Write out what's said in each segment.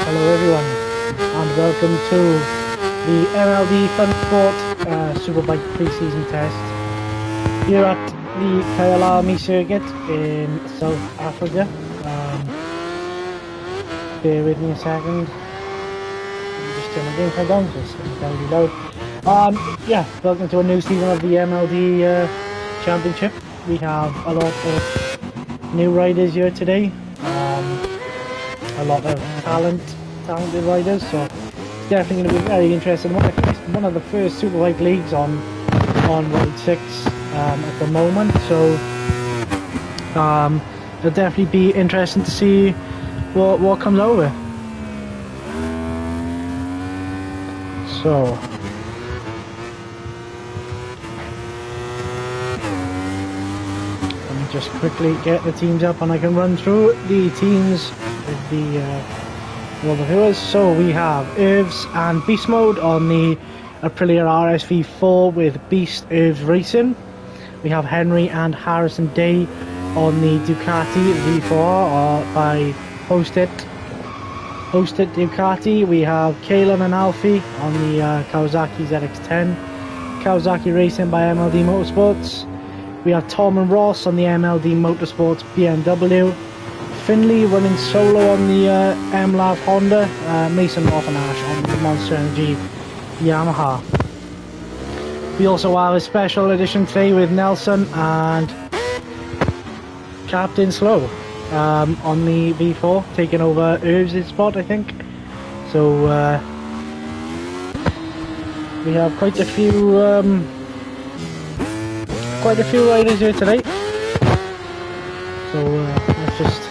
Hello everyone, and welcome to the MLD Thundersport Superbike pre-season test here at the Kyalami circuit in South Africa. Bear with me a second. Just turn the game card down, so it's very loud. Yeah, welcome to a new season of the MLD Championship. We have a lot of new riders here today. A lot of talented riders, so it's definitely going to be very interesting. One of the first Superbike leagues on Ride 6 at the moment, so it'll definitely be interesting to see what comes over. So let me just quickly get the teams up and I can run through the teams with the viewers. So we have Irvs and Beast Mode on the Aprilia RSV4 with Beast Irvs Racing. We have Henry and Harrison Day on the Ducati V4 by Hosted Ducati. We have Kyalami and Alfie on the Kawasaki ZX10. Kawasaki Racing by MLD Motorsports. We have Tom and Ross on the MLD Motorsports BMW. Finley running solo on the MLAV Honda. Mason Roth and Ash on the Monster Energy Yamaha. We also have a special edition today with Nelson and Captain Slow on the V4, taking over Irvs' spot, I think. So we have quite a few riders here today. So let's just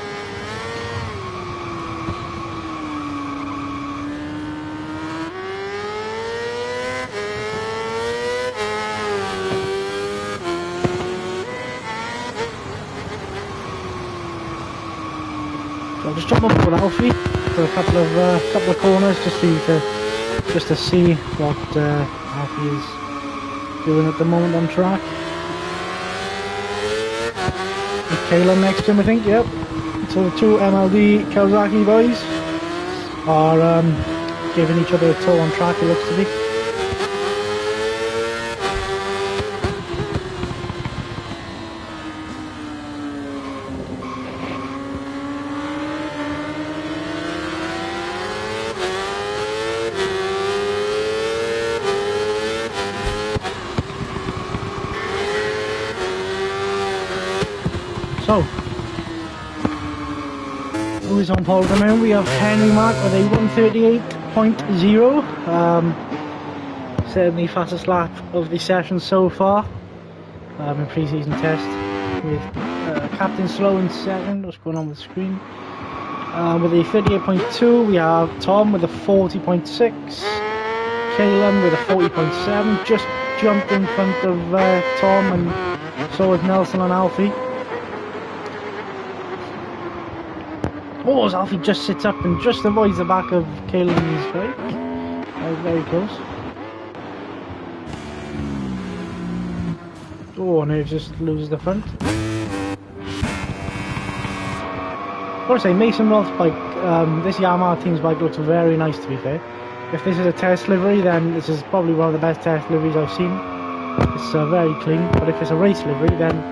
I'll just jump up with Alfie for a couple of corners just to see what Alfie is doing at the moment on track. With Kyalami next to him, I think. Yep. So the two MLD Kawasaki boys are giving each other a tow on track. It looks to be. So, who is on pole at the moment? We have Henry Mark with a 138.0. Certainly fastest lap of the session so far in pre-season test, with Captain Slow in second. What's going on with the screen? With a 38.2, we have Tom with a 40.6. Kyalami with a 40.7. Just jumped in front of Tom, and so with Nelson and Alfie. Oh, as Alfie just sits up and just avoids the back of Kyalami's bike. That was very close. Oh, and he just loses the front. I want to say, Mason Roth's bike, this Yamaha team's bike looks very nice, to be fair. If this is a test livery, then this is probably one of the best test liveries I've seen. It's very clean, but if it's a race livery, then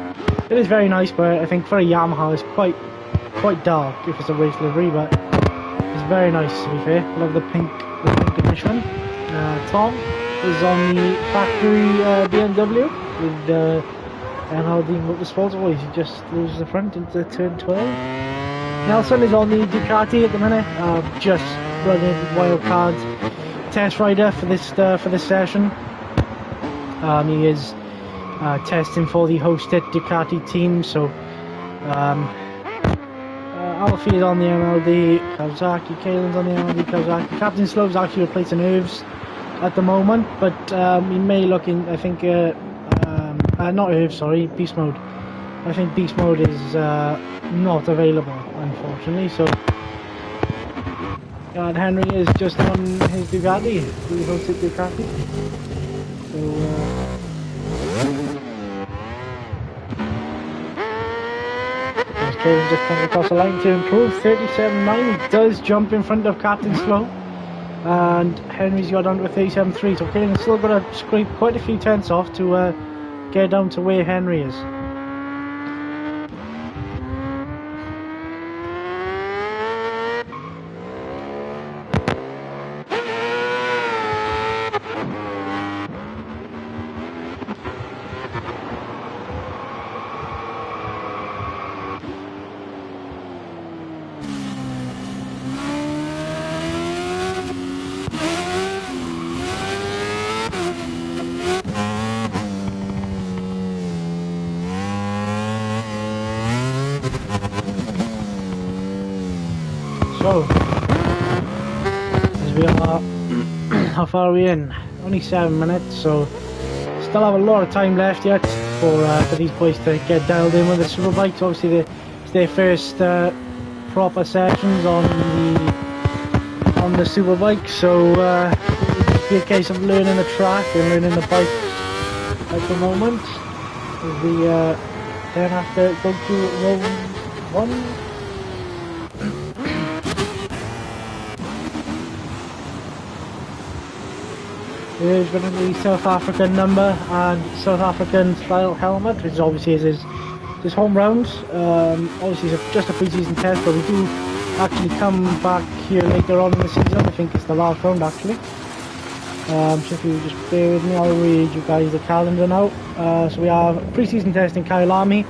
it is very nice, but I think for a Yamaha it's quite dark if it's a race livery, but it's very nice, to be fair. Love the pink edition. Tom is on the factory BMW with MLD Motorsports. Oh, he just loses the front into turn 12. Nelson is on the Ducati at the minute, just running wildcard test rider for this session. He is testing for the hosted Ducati team, so Alfie is on the MLD Kawasaki, Kyalami's on the MLD Kawasaki. Captain Slow's actually replacing Irvs at the moment, but he may look in, I think, not Irvs, sorry, Beast Mode. I think Beast Mode is not available, unfortunately, so and Henry is just on his Ducati, the hosted Ducati. So Kevin just comes across the line to improve 37.9. He does jump in front of Captain Slow, and Henry's got down to a 37.3. So Kevin's still got to scrape quite a few tenths off to get down to where Henry is. So, as we are, how far are we in? Only 7 minutes, so still have a lot of time left yet for these boys to get dialed in with the superbikes. Obviously, it's their first proper sessions on the superbike, so it'll just be a case of learning the track and learning the bike at the moment. We then have to go to row 1. He's running the South African number and South African style helmet, which obviously is his home round. Obviously it's just a pre-season test, but we do actually come back here later on in the season. I think it's the last round actually. So if you just bear with me, I'll read you guys the calendar now. So we have pre-season test in Kyalami.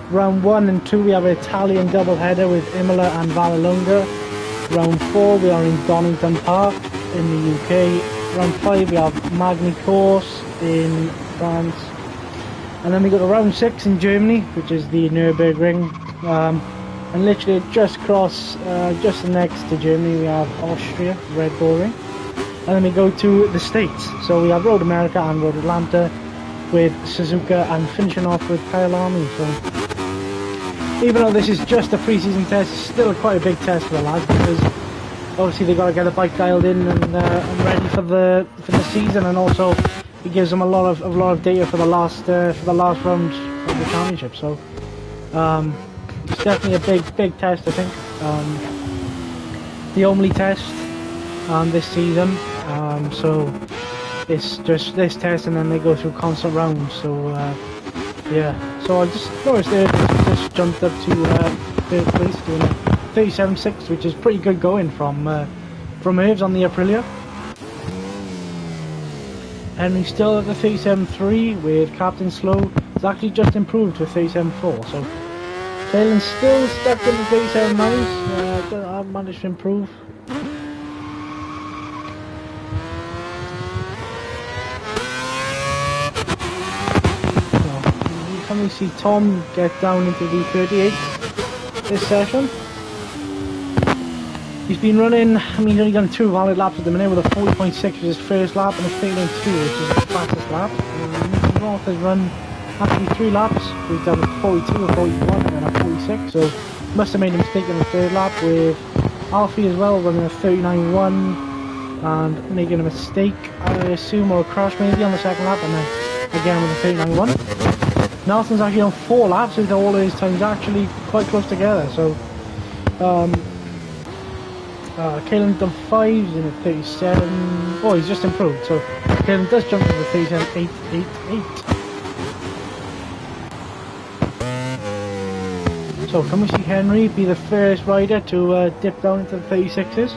Round 1 and 2 we have an Italian double header with Imola and Vallelunga. Round 4 we are in Donington Park in the UK. Round 5 we have Magny Course in France, and then we go to round 6 in Germany, which is the Nürburgring, and literally just across, just next to Germany we have Austria, Red Bull Ring, and then we go to the States. So we have Road America and Road Atlanta with Suzuka, and finishing off with Kyalami. So even though this is just a pre-season test, it's still quite a big test for the lads, because obviously they got to get the bike dialed in and ready for the season, and also it gives them a lot of data for the last round of the championship. So it's definitely a big test, I think. The only test this season. So it's just this test, and then they go through constant rounds. So yeah. So I just noticed there just jumped up to third place, doing 37.6, which is pretty good going from Irvs on the Aprilia. Henry still at the 37.3 with Captain Slow. It's actually just improved to 37.4. So Taylor's still stuck in the 37.9s. I've managed to improve. So, can we see Tom get down into the 38 this session? He's been running, I mean, he's only done 2 valid laps at the minute with a 40.6 for his first lap and a 39.2, which is his fastest lap. North has run actually 3 laps. He's done a 42, a 41 and then a 46, so must have made a mistake in the third lap, with Alfie as well running a 39.1 and making a mistake, I assume, or a crash maybe on the second lap, and then again with a 39.1. Nelson's actually on 4 laps with all of his times actually quite close together, so Kaelan done 5s in a 37. Oh, he's just improved, so Kaelan does jump to the 37.888. So can we see Henry be the first rider to dip down into the 36s?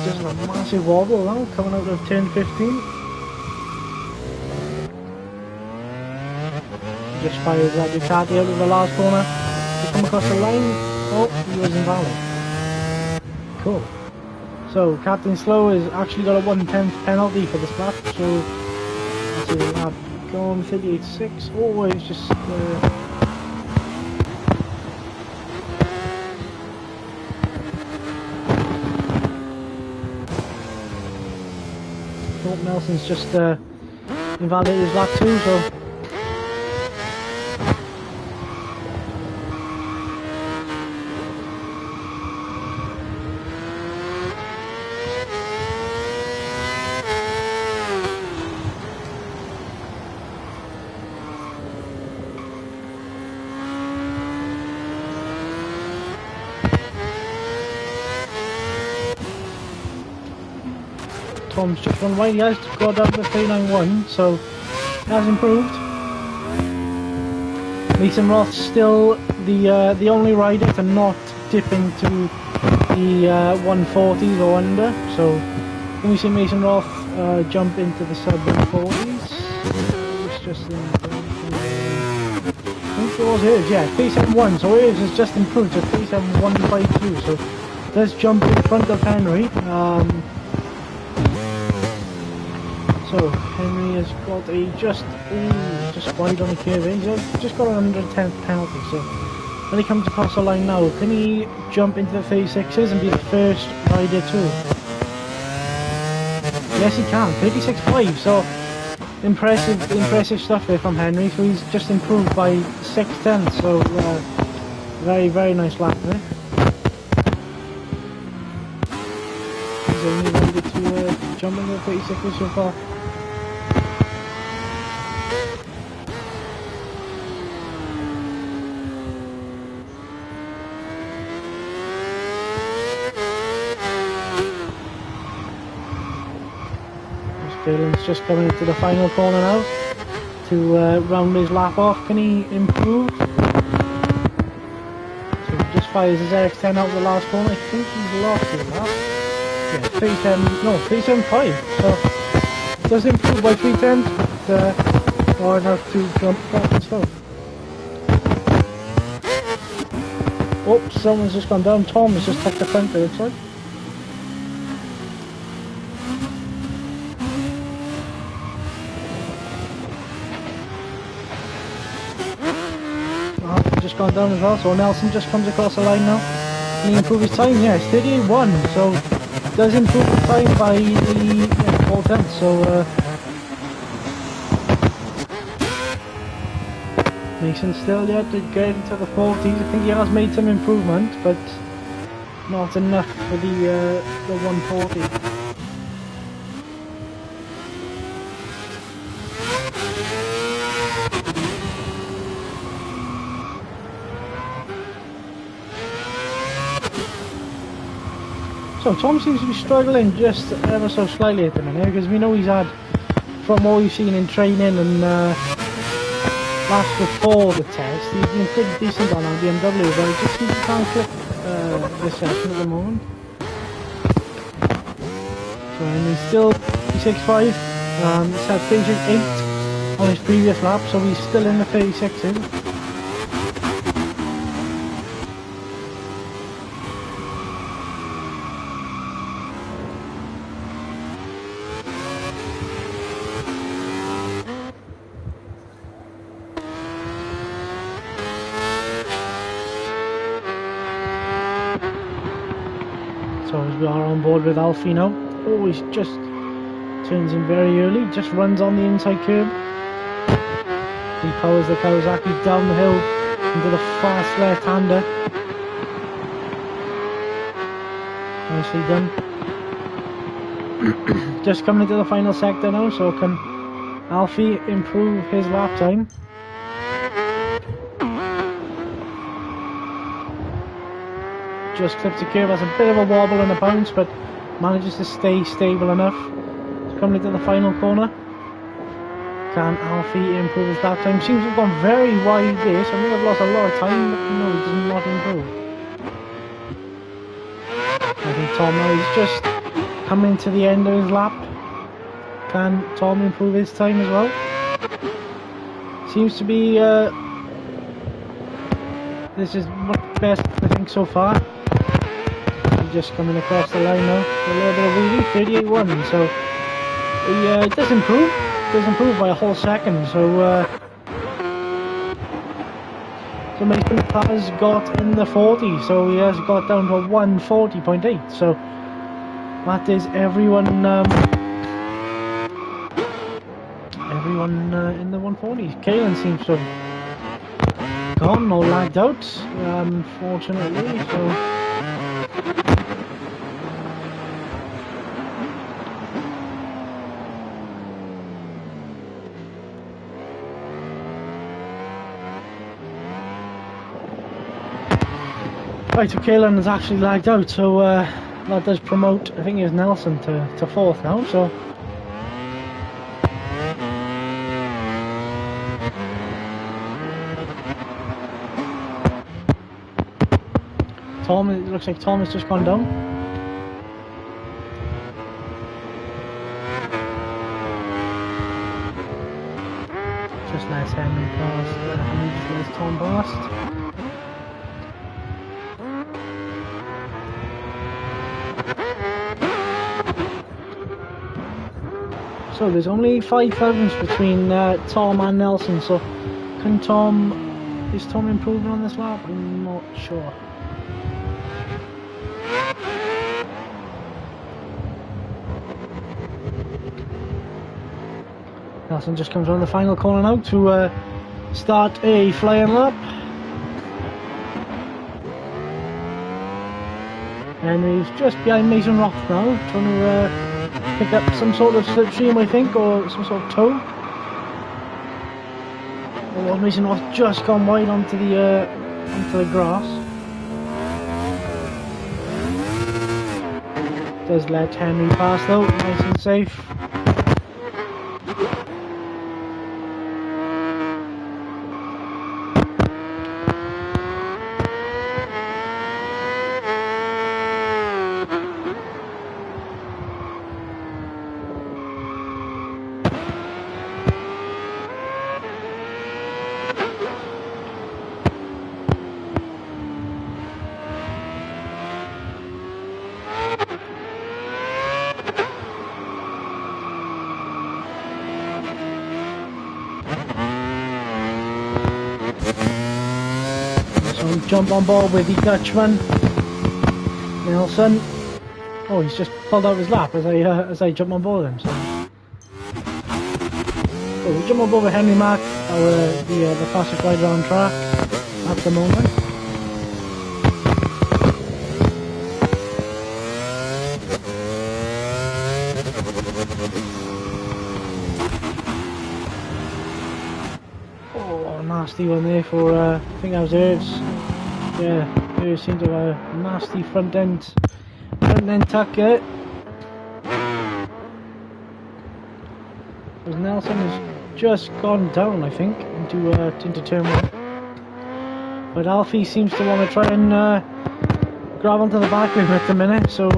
Just a massive wobble now, coming out of turn 15. Just fired that Ducati out of the last corner to come across the line. Oh, he was invalid. Cool. So Captain Slow has actually got a 1/10 penalty for this lap, so let's see the lap going 38.6. Oh, it's just oh, Nelson's just invalidated his lap too, so Tom's just gone wide. He has got up to 39.1, so he has improved. Mason Roth's still the only rider to not dip into the 140s or under. So when we see Mason Roth jump into the sub 140s, it's just in. I think it was his, yeah, 371. So his has just improved to 37152. So does jump in front of Henry. So Henry has got a just wide on the curve. He's just got an 110th penalty. So when he comes across the line now, can he jump into the 36s and be the first rider too? Yes, he can. 36.5. So impressive stuff there from Henry. So he's just improved by 6/10. So very nice lap there. He's only ready to jump into the 36s so far. Dylan's just coming into the final corner now to round his lap off. Can he improve? So he just fires his RX-10 out the last corner. I think he's lost his lap. Yeah, 375. So does improve by 310. Or enough to jump back and stuff. Oh, someone's just gone down. Tom has just tucked the front there, looks like. Just gone down as well, so Nelson just comes across the line now. Can he improve his time? Yes, 38.1, so does improve the time by the 4 tenths, so Mason still yet to get into the 40s. I think he has made some improvement, but not enough for the 140. So Tom seems to be struggling just ever so slightly at the minute, because we know he's had, from what we've seen in training and last before the test, he's been pretty decent on our BMW, but it just seems he can't click this session at the moment. So and he's still 36.5, he's had 38 on his previous lap, so he's still in the 36s. So as we are on board with Alfie now, always just turns in very early, just runs on the inside curb. He powers the Kawasaki down the hill into the fast left-hander. Nicely done. Just coming into the final sector now, so can Alfie improve his lap time? Just clips the curve, has a bit of a wobble and a bounce, but manages to stay stable enough. It's coming into the final corner. Can Alfie improve his lap time? Seems to have gone very wide there, so I think I've lost a lot of time, but no, he does not improve. I think Tom now is just coming to the end of his lap. Can Tom improve his time as well? Seems to be this is much best I think so far. Just coming across the line now, a little bit of wheelie, 38.1, so he does improve by a whole second, so so Mason has got in the 40, so he has got down to 140.8, so that is everyone in the 140s. Kalen seems to have gone or lagged out, unfortunately, so right, so Kyalami has actually lagged out, so that does promote, I think it was Nelson to fourth now, so. Tom, it looks like Tom has just gone down. Just lets Henry past, Henry just lets Tom past. So there's only 5 thousandths between Tom and Nelson, so is Tom improving on this lap? I'm not sure. Nelson just comes around the final corner now to start a flying lap. Henry's just behind Mason Roth now, trying to pick up some sort of slipstream, I think, or some sort of tow. Oh, Mason Roth just gone wide onto the grass. Does let Henry pass though, nice and safe. Jump on board with the Dutchman, Nelson. Oh, he's just pulled out his lap as I jump on board him. So, we jump on board with Henry Mack, the fastest rider on track at the moment. Oh, nasty one there for I think that was Irvs. Yeah, there seemed to have a nasty front end tuck there. Because Nelson has just gone down, I think, into turn 1. But Alfie seems to want to try and grab onto the back with him at the minute, so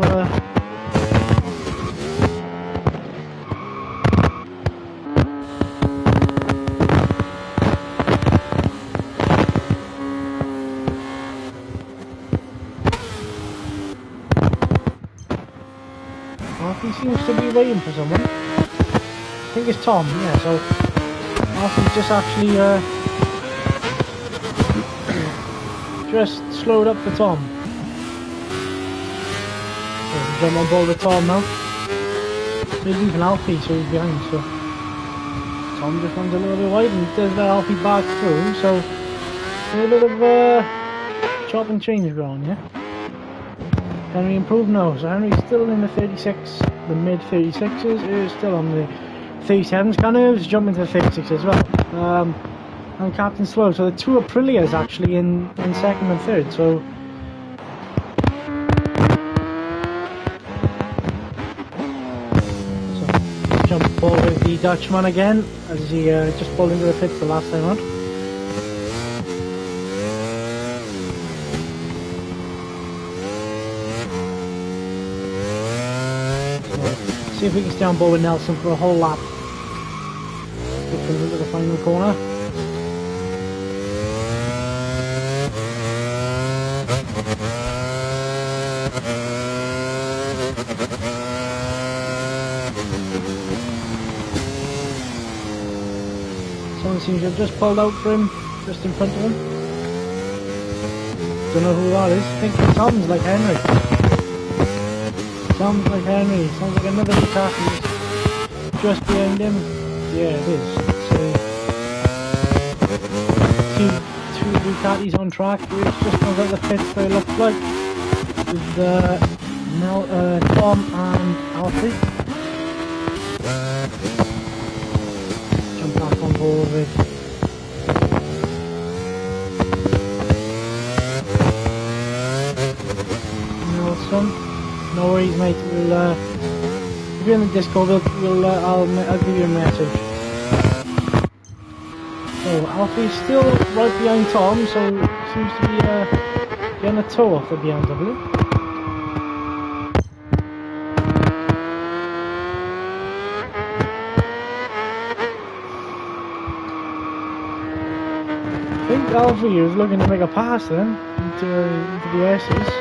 Alfie seems to be waiting for someone. I think it's Tom, yeah, so Alfie's just actually just slowed up for Tom. So jump on board with Tom now. So he's leaving Alfie, so he's behind, so Tom just runs a little bit wide and does let Alfie back through, so a little bit of chop and change going, yeah? Henry improved now, so Henry's still in the 36, the mid 36s, is still on the 37s, Canoes jumping to the 36 as well. And Captain Slow, so the two Aprilias actually in second and third, so jump ball with the Dutchman again, as he just pulled into the pits the last time out. See if we can stay on board with Nelson for a whole lap. Get comes into the final corner. Someone seems to have just pulled out for him, just in front of him. Don't know who that is. I think it sounds like Henry. Sounds like Henry, sounds like another Ducati just behind him. Yeah, it is. Two Ducatis on track, which just comes out the pits where it looks like. With Tom and Alfie. Jump back on board with Nelson. No worries, mate. We'll if you're in the Discord, I'll give you a message. So Alfie's still right behind Tom, so seems to be getting a toe off the BMW. I think Alfie is looking to make a pass then into the S's.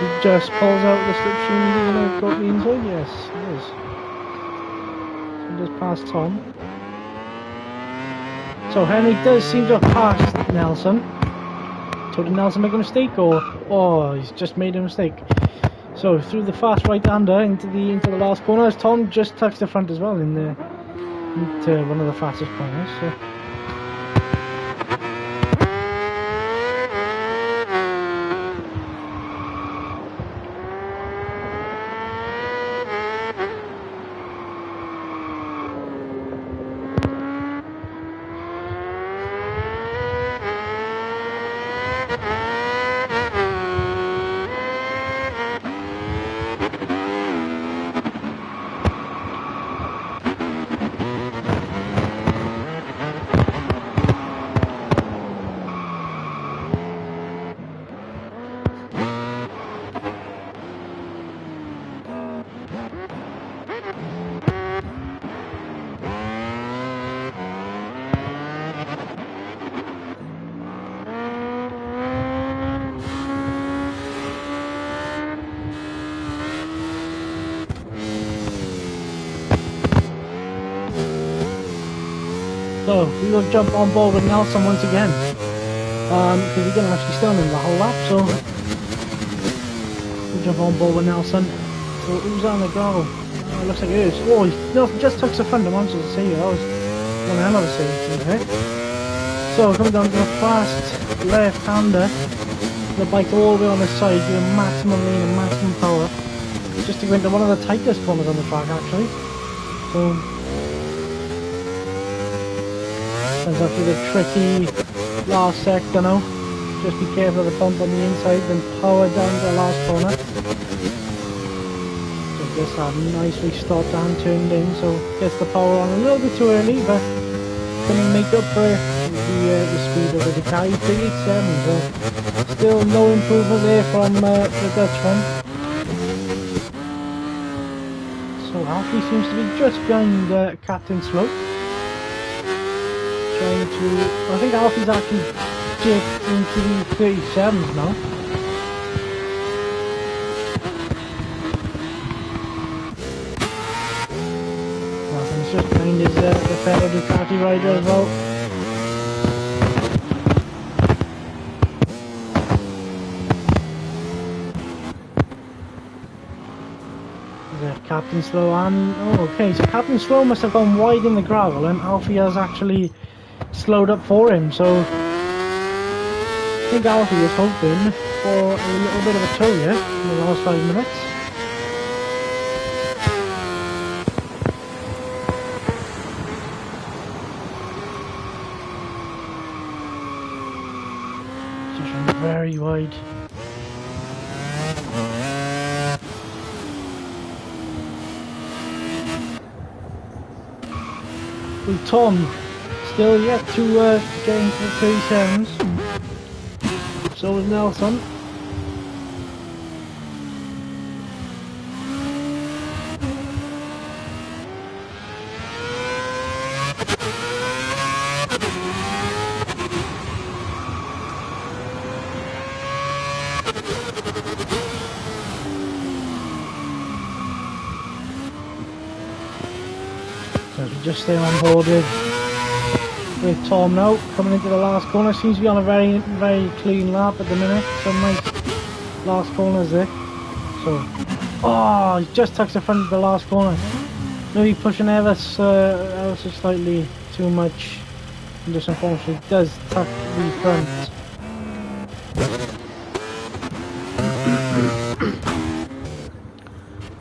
He just pulls out the slipstream. Is he going to go to the inside? Yes, he is. So he just passed Tom. So Henry does seem to have passed Nelson. So did Nelson make a mistake, or oh, he's just made a mistake? So through the fast right-hander into the last corner, as Tom just tucks the front as well into one of the fastest corners. So. So we will jump on board with Nelson once again, because we didn't actually stay on him the whole lap. So we'll jump on board with Nelson. So who's on the go? It looks like it is. Oh, Nelson just took the front. I wanted to see you. That was one hell of a save there. So coming down to the fast left-hander, the bike all the way on the side, doing maximum lean and maximum power, just to go into one of the tightest corners on the track actually. So. Comes up with a tricky last sector now. Just be careful of the bump on the inside, then power down to the last corner. So just that nicely stopped and turned in, so gets the power on a little bit too early, but couldn't make up for the speed of the Ducati 387. So still no improvement there from the Dutchman. So Alfie seems to be just behind Captain Slope. I think Alfie's actually jigged into the 37s now. Alfie's just behind his the fellow Ducati rider as well. There's Captain Slow and oh, okay, so Captain Slow must have gone wide in the gravel, and Alfie has actually slowed up for him, so I think Alfie is hoping for a little bit of a tow here in the last 5 minutes. Just running very wide. With Tom still yet to get into the 37s. So is Nelson. So we just stay on board with Tom now, coming into the last corner. Seems to be on a very, very clean lap at the minute. Some nice last corners there. So, oh, he just tucks the front of the last corner. Maybe pushing ever so slightly too much. And just unfortunately does tuck the front.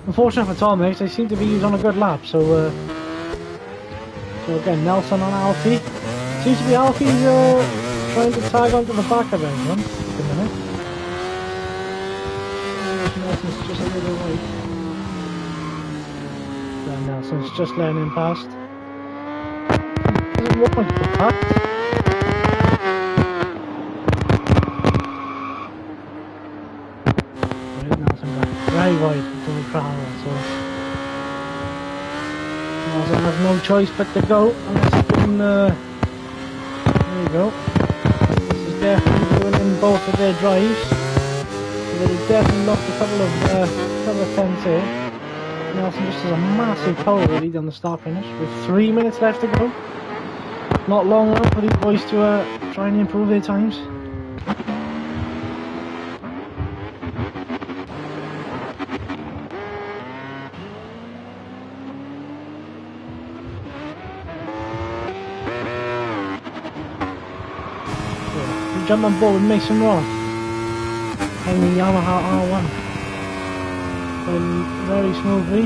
Unfortunate for Tom, they seem to be on a good lap. So, so again, Nelson on Alfie. Seems to be Alfie's trying to tag onto the back of everyone at the minute. Nelson's just a little wide. Then Nelson's just letting him past. Doesn't want to go past. Where's Nelson back? Very wide to the crowd, so Nelson has no choice but to go unless he can, there you go. This is definitely ruining both of their drives. So they've definitely lost a couple of tenths here. Nelson just has a massive power lead on the start finish with 3 minutes left to go. Not long enough for these boys to try and improve their times. Jump on board with Mason Ross and the Yamaha R1 very smoothly.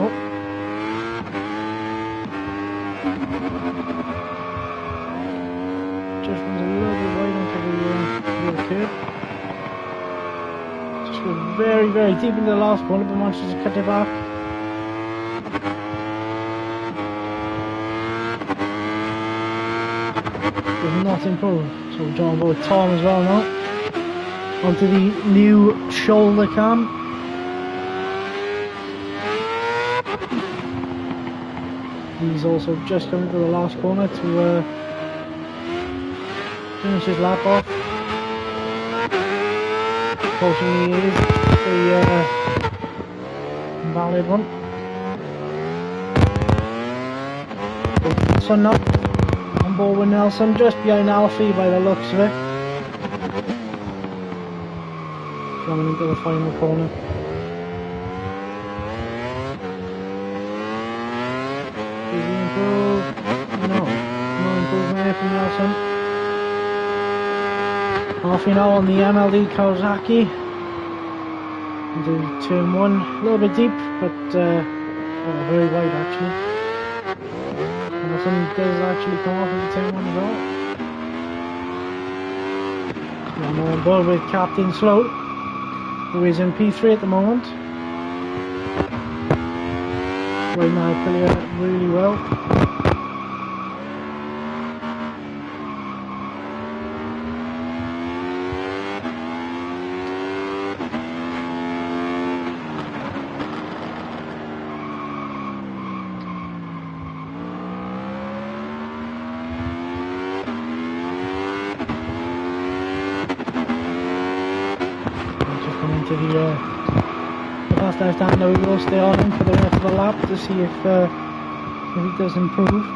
Oh. Just runs a little bit wide onto the curb. Just goes very, very deep into the last corner, but manages to cut it back. Does not improve. So we're joined with Tom as well now. Onto the new shoulder cam. He's also just coming to the last corner to finish his lap off. Unfortunately it is the invalid one. So now on board with Nelson, just behind Alfie by the looks of it. Coming into the final corner. Does he improve? No improvement here from Nelson. Alfie now on the MLD Kawasaki. Into turn 1, a little bit deep, but very wide actually. Nelson does actually come off into turn 1 as well. I'm on board with Captain Slow, who is in P3 at the moment. Right now, clear really well. To the last left hand, now we will stay on him for the rest of the lap to see if he does improve.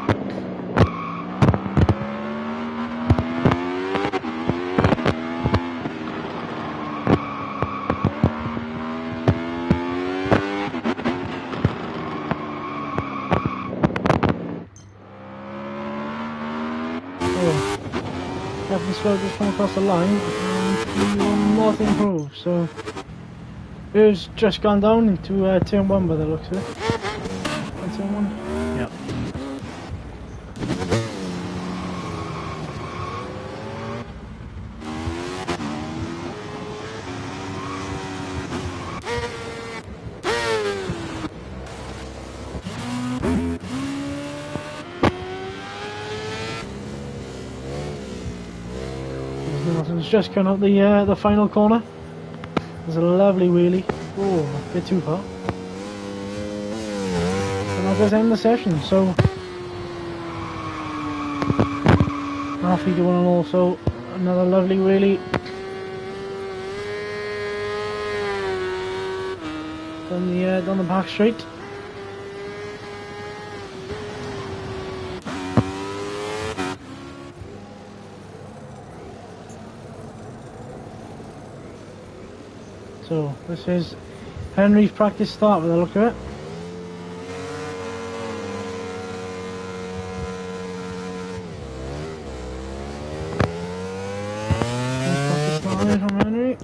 Oh, Captain Slow just come across the line and he will not improve, so it's just gone down into turn 1 by the looks of it. Turn 1? Yep. Nelson's just gone up the final corner. There's a lovely wheelie. Oh, a bit too far. And that does end the session, so Alfie doing also another lovely wheelie. Down the back straight. So this is Henry's practice start with a look at it. Practice start from Henry.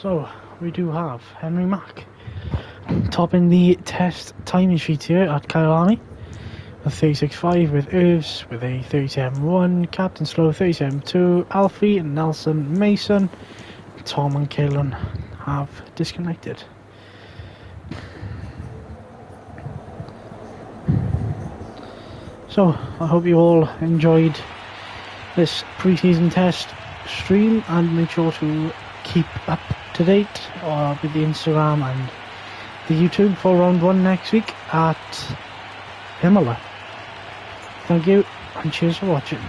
So we do have Henry Mack topping the test timing sheet here at Kyalami. A 36.5 with Irvs with a 37.1, Captain Slow 37.2, Alfie, Nelson, Mason, Tom and Kalen have disconnected. So I hope you all enjoyed this pre-season test stream, and make sure to keep up to date with the Instagram and the YouTube for round 1 next week at Imola. Thank you and cheers for watching.